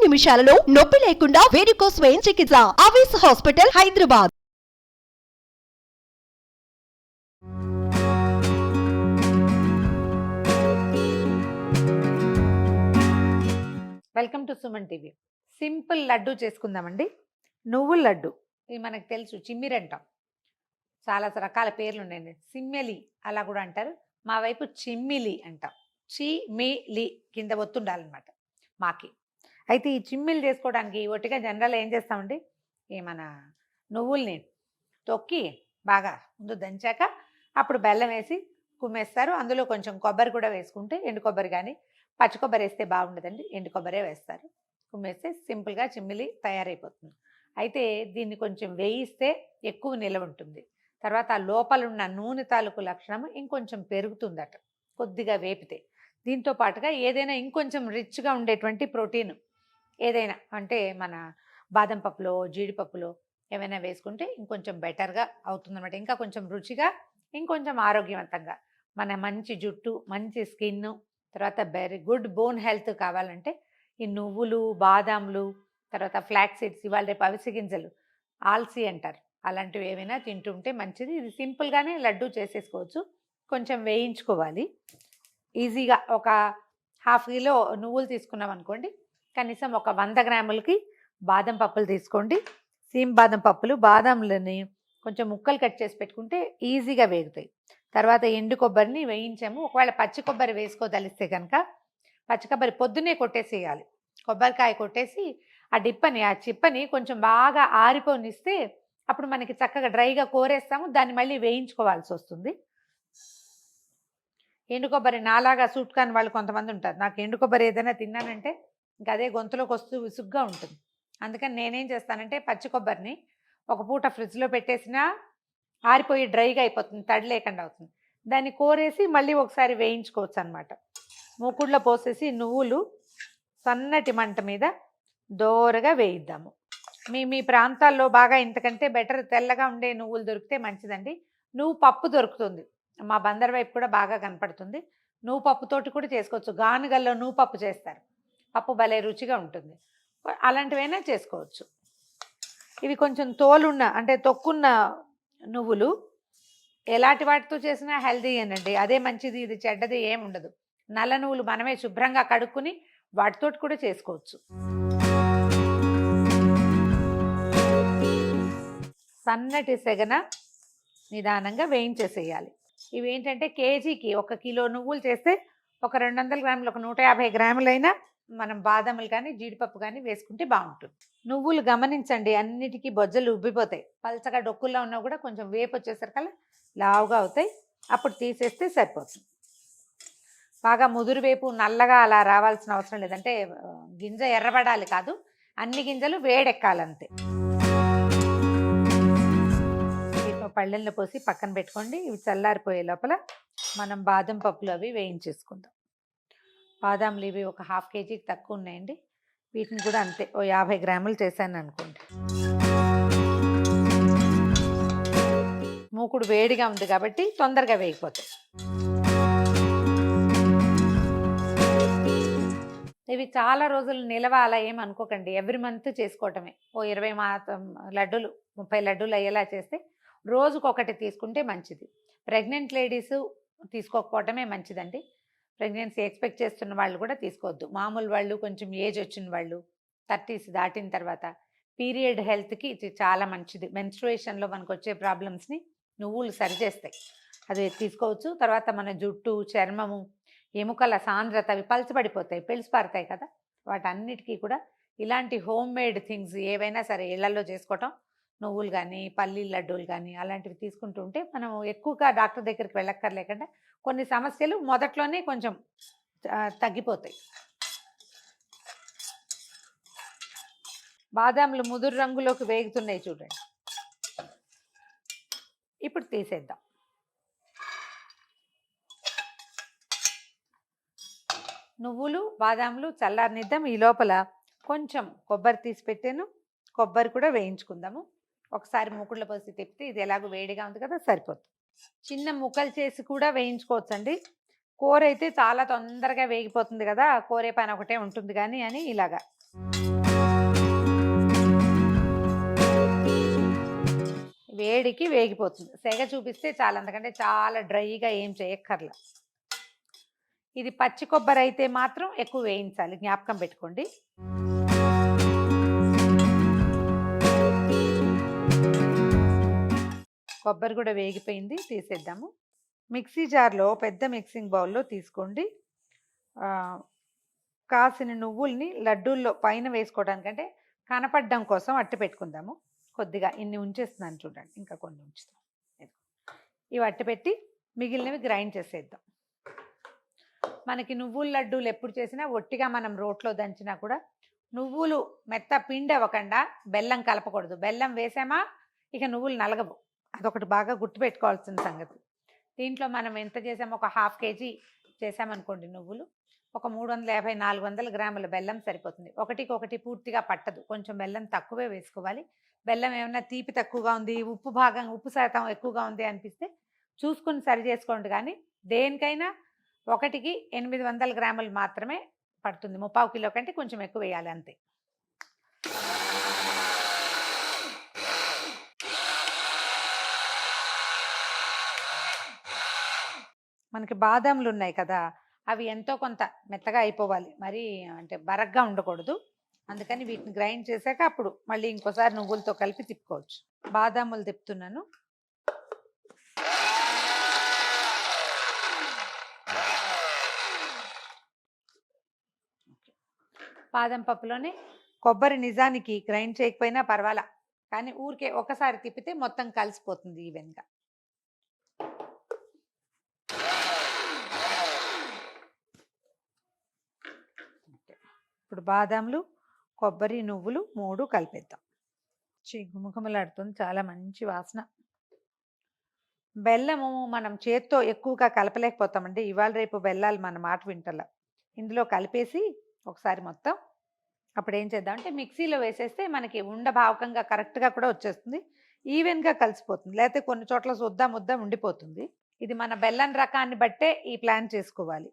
నిమిషాలలో నొప్పి లేకుండా వేడికోస్ వెయిన్ చికిత్స. Avesha hospital, Hyderabad. Welcome to Suman TV. Simple laddu చేసుకుందామండి. నువ్వుల లడ్డు, ఇది మనకు తెలుసు, చిమ్మిరి అంటాం. చాలా రకాల పేర్లు ఉన్నాయండి. సిమ్మెలి అలా కూడా అంటారు. మా వైపు చిమ్మిలి అంటాం. చిమ్మిలి కింద ఒత్తుండాలన్నమాట మాకి. అయితే ఈ చిమ్మిలి చేసుకోవడానికి ఒట్టిగా జనరల్ ఏం చేస్తామండి, ఈ మన నువ్వుల్ని తొక్కి బాగా ముందు దంచాక అప్పుడు బెల్లం వేసి కుమ్మేస్తారు. అందులో కొంచెం కొబ్బరి కూడా వేసుకుంటే, ఎండు కొబ్బరి కానీ పచ్చి కొబ్బరి వేస్తే బాగుండదండి, ఎండు కొబ్బరే వేస్తారు. కుమ్మేస్తే సింపుల్గా చిమ్మిలి తయారైపోతుంది. అయితే దీన్ని కొంచెం వేయిస్తే ఎక్కువ నిలవ ఉంటుంది. తర్వాత ఆ లోపల ఉన్న నూనె తాలూకు లక్షణం ఇంకొంచెం పెరుగుతుందట కొద్దిగా వేపితే. దీంతో పాటుగా ఏదైనా ఇంకొంచెం రిచ్గా ఉండేటువంటి ప్రోటీన్ ఏదైనా అంటే మన బాదం పప్పులో, జీడిపప్పులో ఏమైనా వేసుకుంటే ఇంకొంచెం బెటర్గా అవుతుందన్నమాట. ఇంకా కొంచెం రుచిగా, ఇంకొంచెం ఆరోగ్యవంతంగా, మన మంచి జుట్టు, మంచి స్కిన్, తర్వాత వెరీ గుడ్ బోన్ హెల్త్ కావాలంటే ఈ నువ్వులు, బాదాంలు, తర్వాత ఫ్లాక్ సీడ్స్, ఇవాళ రేపు అవిసె గింజలు, ఆల్సీ అంటారు, అలాంటివి ఏమైనా తింటుంటే మంచిది. ఇది సింపుల్గానే లడ్డు చేసేసుకోవచ్చు. కొంచెం వేయించుకోవాలి ఈజీగా. ఒక ½ కిలో నువ్వులు తీసుకున్నాం అనుకోండి, కనీసం ఒక 100 గ్రాములకి బాదం పప్పులు తీసుకోండి. సీమ్ బాదం పప్పులు, బాదాంలని కొంచెం ముక్కలు కట్ చేసి పెట్టుకుంటే ఈజీగా వేగుతాయి. తర్వాత ఎండు కొబ్బరిని వేయించాము. ఒకవేళ పచ్చి కొబ్బరి వేసుకోదలిస్తే కనుక పచ్చి కొబ్బరి పొద్దునే కొట్టేసేయాలి. కొబ్బరికాయ కొట్టేసి ఆ డిప్పని, ఆ చిప్పని కొంచెం బాగా ఆరిపోనిస్తే అప్పుడు మనకి చక్కగా డ్రైగా కోరేస్తాము. దాన్ని మళ్ళీ వేయించుకోవాల్సి వస్తుంది. ఎండు కొబ్బరి నాలాగా సూట్ కాని వాళ్ళు కొంతమంది ఉంటారు. నాకు ఎండు కొబ్బరి ఏదైనా తిన్నానంటే ఇంకా అదే గొంతులోకి వస్తూ విసుగ్గా ఉంటుంది. అందుకని నేనేం చేస్తానంటే పచ్చి కొబ్బరిని ఒక పూట ఫ్రిడ్జ్లో పెట్టేసినా ఆరిపోయి డ్రైగా అయిపోతుంది, తడి లేకుండా అవుతుంది. దాన్ని కోరేసి మళ్ళీ ఒకసారి వేయించుకోవచ్చు అనమాట. మూకుడులో పోసేసి నువ్వులు సన్నటి మంట మీద దోరగా వేయిద్దాము. మీ ప్రాంతాల్లో బాగా ఇంతకంటే బెటర్ తెల్లగా ఉండే నువ్వులు దొరికితే మంచిదండి. నువ్వు పప్పు దొరుకుతుంది, మా బందర్ వైపు కూడా బాగా కనపడుతుంది. నువ్వు పప్పుతోటి కూడా చేసుకోవచ్చు. గానుగల్లో నువ్వు పప్పు చేస్తారు, పప్పు భలే రుచిగా ఉంటుంది. అలాంటివైనా చేసుకోవచ్చు. ఇవి కొంచెం తోలున్న అంటే తొక్కున్న నువ్వులు, ఎలాంటి వాటితో చేసినా హెల్దీ అనండి, అదే మంచిది, ఇది చెడ్డది ఏం ఉండదు. నల్ల నువ్వులు మనమే శుభ్రంగా కడుక్కుని వాటితోటి కూడా చేసుకోవచ్చు. సన్నటి సెగన నిదానంగా వేయించేసేయాలి. ఇవి ఏంటంటే కేజీకి 1 కిలో నువ్వులు చేస్తే ఒక 200 గ్రాములు, ఒక 150 గ్రాములైనా మనం బాదాములు కానీ జీడిపప్పు కానీ వేసుకుంటే బాగుంటుంది. నువ్వులు గమనించండి, అన్నిటికీ బొజ్జలు ఉబ్బిపోతాయి. పలచగా డొక్కుల్లో ఉన్నా కూడా కొంచెం వేపు వచ్చేసరికల్లా లావుగా అవుతాయి. అప్పుడు తీసేస్తే సరిపోతుంది. బాగా ముదురు వేపు నల్లగా అలా రావాల్సిన అవసరం లేదంటే గింజ ఎర్రబడాలి కాదు, అన్ని గింజలు వేడెక్కాలంతే. పళ్ళెల్లో పోసి పక్కన పెట్టుకోండి. ఇవి చల్లారిపోయే లోపల మనం బాదం పప్పులు అవి వేయించేసుకుందాం. బాదాంలు ఇవి ఒక ½ కేజీకి తక్కువ ఉన్నాయండి. వీటిని కూడా అంతే ఓ 50 గ్రాములు చేశాను అనుకోండి. మూకుడు వేడిగా ఉంది కాబట్టి తొందరగా వేగిపోతాయి. ఇవి చాలా రోజులు నిలవ అలా ఏం అనుకోకండి. ఎవ్రీ మంత్ చేసుకోవటమే. ఓ 20 లడ్డూలు, 30 లడ్డూలు అయ్యేలా చేస్తే రోజుకొకటి తీసుకుంటే మంచిది. ప్రెగ్నెంట్ లేడీస్ తీసుకోకపోవటమే మంచిదండి. ప్రెగ్నెన్సీ ఎక్స్పెక్ట్ చేస్తున్న వాళ్ళు కూడా తీసుకోవద్దు. మామూలు వాళ్ళు, కొంచెం ఏజ్ వచ్చిన వాళ్ళు, 30s దాటిన తర్వాత పీరియడ్ హెల్త్కి ఇది చాలా మంచిది. మెన్స్ట్రుయేషన్లో మనకు వచ్చే ప్రాబ్లమ్స్ని నువ్వులు సరిచేస్తాయి, అది తీసుకోవచ్చు. తర్వాత మన జుట్టు, చర్మము, ఎముకల సాంద్రత అవి పలచబడిపోతాయి, పెలిసిపారుతాయి కదా, వాటన్నిటికీ కూడా ఇలాంటి హోమ్ మేడ్ థింగ్స్ ఏవైనా సరే ఇళ్లలో చేసుకోవటం, నువ్వులు కానీ పల్లి లడ్డూలు కానీ అలాంటివి తీసుకుంటూ ఉంటే మనం ఎక్కువగా డాక్టర్ దగ్గరికి వెళ్ళక్కర్లేకుండా కొన్ని సమస్యలు మొదట్లోనే కొంచెం తగ్గిపోతాయి. బాదాములు ముదురు రంగులోకి వేగుతున్నాయి చూడండి. ఇప్పుడు తీసేద్దాం. నువ్వులు, బాదాములు చల్లారనిద్దాం. ఈ లోపల కొంచెం కొబ్బరి తీసి పెట్టాను, కొబ్బరి కూడా వేయించుకుందాము. ఒకసారి మూకుడులో పోసి తిప్పితే ఇది ఎలాగో వేడిగా ఉంది కదా, సరిపోతుంది. చిన్న ముక్కలు చేసి కూడా వేయించుకోవచ్చండి. కూర అయితే చాలా తొందరగా వేగిపోతుంది కదా, కోరే పని ఒకటే ఉంటుంది కానీ అని ఇలాగా వేడికి వేగిపోతుంది. సెగ చూపిస్తే చాలా, అందుకంటే చాలా డ్రైగా ఏం చేయక్కర్లా. ఇది పచ్చి కొబ్బరి అయితే మాత్రం ఎక్కువ వేయించాలి, జ్ఞాపకం పెట్టుకోండి. కొబ్బరి కూడా వేగిపోయింది, తీసేద్దాము. మిక్సీ జార్లో, పెద్ద మిక్సింగ్ బౌల్లో తీసుకోండి. కాసిన నువ్వుల్ని లడ్డూల్లో పైన వేసుకోవడానికంటే కనపడడం కోసం అట్టి పెట్టుకుందాము. కొద్దిగా ఇన్ని ఉంచేస్తున్నాను చూడండి, ఇంకా కొన్ని ఉంచుతాం. ఇవి అట్టి పెట్టి మిగిలినవి గ్రైండ్ చేసేద్దాం. మనకి నువ్వుల లడ్డూలు ఎప్పుడు చేసినా ఒట్టిగా మనం రోట్లో దంచినా కూడా నువ్వులు మెత్త పిండి అవ్వకుండా బెల్లం కలపకూడదు. బెల్లం వేసామా ఇక నువ్వులు నలగవు. అదొకటి బాగా గుర్తుపెట్టుకోవాల్సిన సంగతి. దీంట్లో మనం ఎంత చేసామో, ఒక 1/2 kg చేసామనుకోండి నువ్వులు, ఒక 350-400 గ్రాముల బెల్లం సరిపోతుంది. ఒకటికొకటి పూర్తిగా పట్టదు, కొంచెం బెల్లం తక్కువే వేసుకోవాలి. బెల్లం ఏమన్నా తీపి తక్కువగా ఉంది, ఉప్పు శాతం ఎక్కువగా ఉంది అనిపిస్తే చూసుకుని సరి చేసుకోండి. కానీ దేనికైనా 1కి 800 గ్రాములు మాత్రమే పడుతుంది. 3/4 కిలో కంటే కొంచెం ఎక్కువ వేయాలి అంతే. మనకి బాదాములు ఉన్నాయి కదా, అవి ఎంతో కొంత మెత్తగా అయిపోవాలి, మరి అంటే బరగ్గా ఉండకూడదు. అందుకని వీటిని గ్రైండ్ చేశాక అప్పుడు మళ్ళీ ఇంకోసారి నువ్వులతో కలిపి తిప్పుకోవచ్చు. బాదాములు తిప్పుతున్నాను. బాదం పప్పులోనే కొబ్బరి నిజానికి గ్రైండ్ చేయకపోయినా పర్వాలా, కానీ ఊరికే ఒకసారి తిప్పితే మొత్తం కలిసిపోతుంది ఈవెన్గా. ఇప్పుడు బాదాంలు, కొబ్బరి, నువ్వులు 3 కలిపేద్దాం. గుమగుమలాడుతుంది, చాలా మంచి వాసన. బెల్లము మనం చేత్తో ఎక్కువగా కలపలేకపోతామండి. ఇవాళ రేపు బెల్లాలు మన మాట వింటలా. ఇందులో కలిపేసి ఒకసారి మొత్తం అప్పుడు ఏం చేద్దామంటే మిక్సీలో వేసేస్తే మనకి ఉండభావకంగా కరెక్ట్గా కూడా వచ్చేస్తుంది, ఈవెన్గా కలిసిపోతుంది. లేకపోతే కొన్ని చోట్ల ముద్ద ఉండిపోతుంది. ఇది మన బెల్లం రకాన్ని బట్టే ఈ ప్లాన్ చేసుకోవాలి.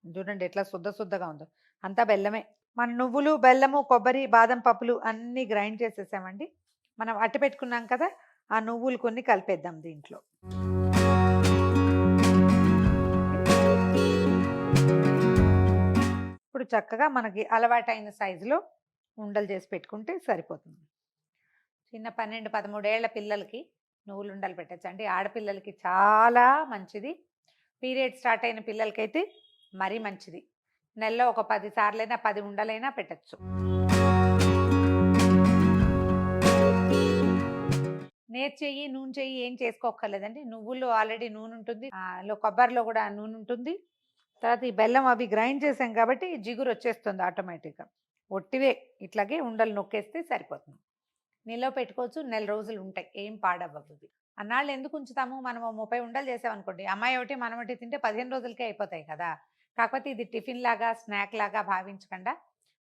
చూడండి ఎట్లా శుద్ధగా ఉందో, అంతా బెల్లమే. మన నువ్వులు, బెల్లము, కొబ్బరి, బాదం పప్పులు అన్నీ గ్రైండ్ చేసేసామండి. మనం అట్టి పెట్టుకున్నాం కదా, ఆ నువ్వులు కొన్ని కలిపేద్దాం దీంట్లో. ఇప్పుడు చక్కగా మనకి అలవాటైన సైజులో ఉండలు చేసి పెట్టుకుంటే సరిపోతుంది. చిన్న 12-13 ఏళ్ల పిల్లలకి నువ్వులు ఉండలు పెట్టచ్చు అండి. ఆడపిల్లలకి చాలా మంచిది. పీరియడ్ స్టార్ట్ అయిన పిల్లలకైతే మరీ మంచిది. నెలలో ఒక 10 సార్లైనా 10 ఉండలైనా పెట్టచ్చు. చెయ్యి, నూనె చెయ్యి ఏం చేసుకోక్కర్లేదండి. నువ్వుల్లో ఆల్రెడీ నూనె ఉంటుంది, కొబ్బరిలో కూడా నూనె ఉంటుంది. తర్వాత ఈ బెల్లం అవి గ్రైండ్ చేసాం కాబట్టి జిగురు వచ్చేస్తుంది ఆటోమేటిక్గా. ఒట్టివే ఇట్లాగే ఉండలు నొక్కేస్తే సరిపోతుంది. నిల్వ పెట్టుకోవచ్చు, నెల రోజులు ఉంటాయి, ఏం పాడవ్వదు. అన్నాళ్ళు ఎందుకు ఉంచుతాము? మనము 30 ఉండలు చేసామనుకోండి, అమ్మాయి ఒకటి మనం ఒకటి తింటే 15 రోజులకే అయిపోతాయి కదా. కాకపోతే ఇది టిఫిన్ లాగా, స్నాక్ లాగా భావించకుండా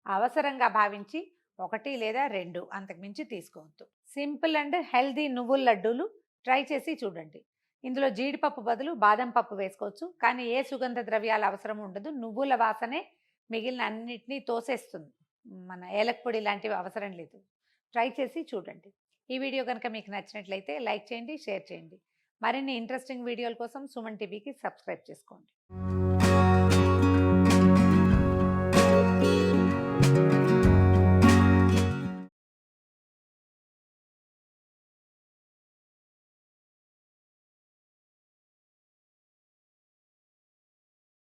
అవసరంగా భావించి 1 లేదా 2 అంతకు మించి తీసుకోవద్దు. సింపుల్ అండ్ హెల్దీ నువ్వుల లడ్డూలు ట్రై చేసి చూడండి. ఇందులో జీడిపప్పు బదులు బాదం పప్పు వేసుకోవచ్చు, కానీ ఏ సుగంధ ద్రవ్యాల అవసరం ఉండదు. నువ్వుల వాసనే మిగిలిన అన్నిటినీ తోసేస్తుంది, మన ఏలక్పొడి లాంటివి అవసరం లేదు. ట్రై చేసి చూడండి. ఈ వీడియో కనుక మీకు నచ్చినట్లయితే లైక్ చేయండి, షేర్ చేయండి. మరిన్ని ఇంట్రెస్టింగ్ వీడియోల కోసం సుమన్ టీవీకి సబ్స్క్రైబ్ చేసుకోండి.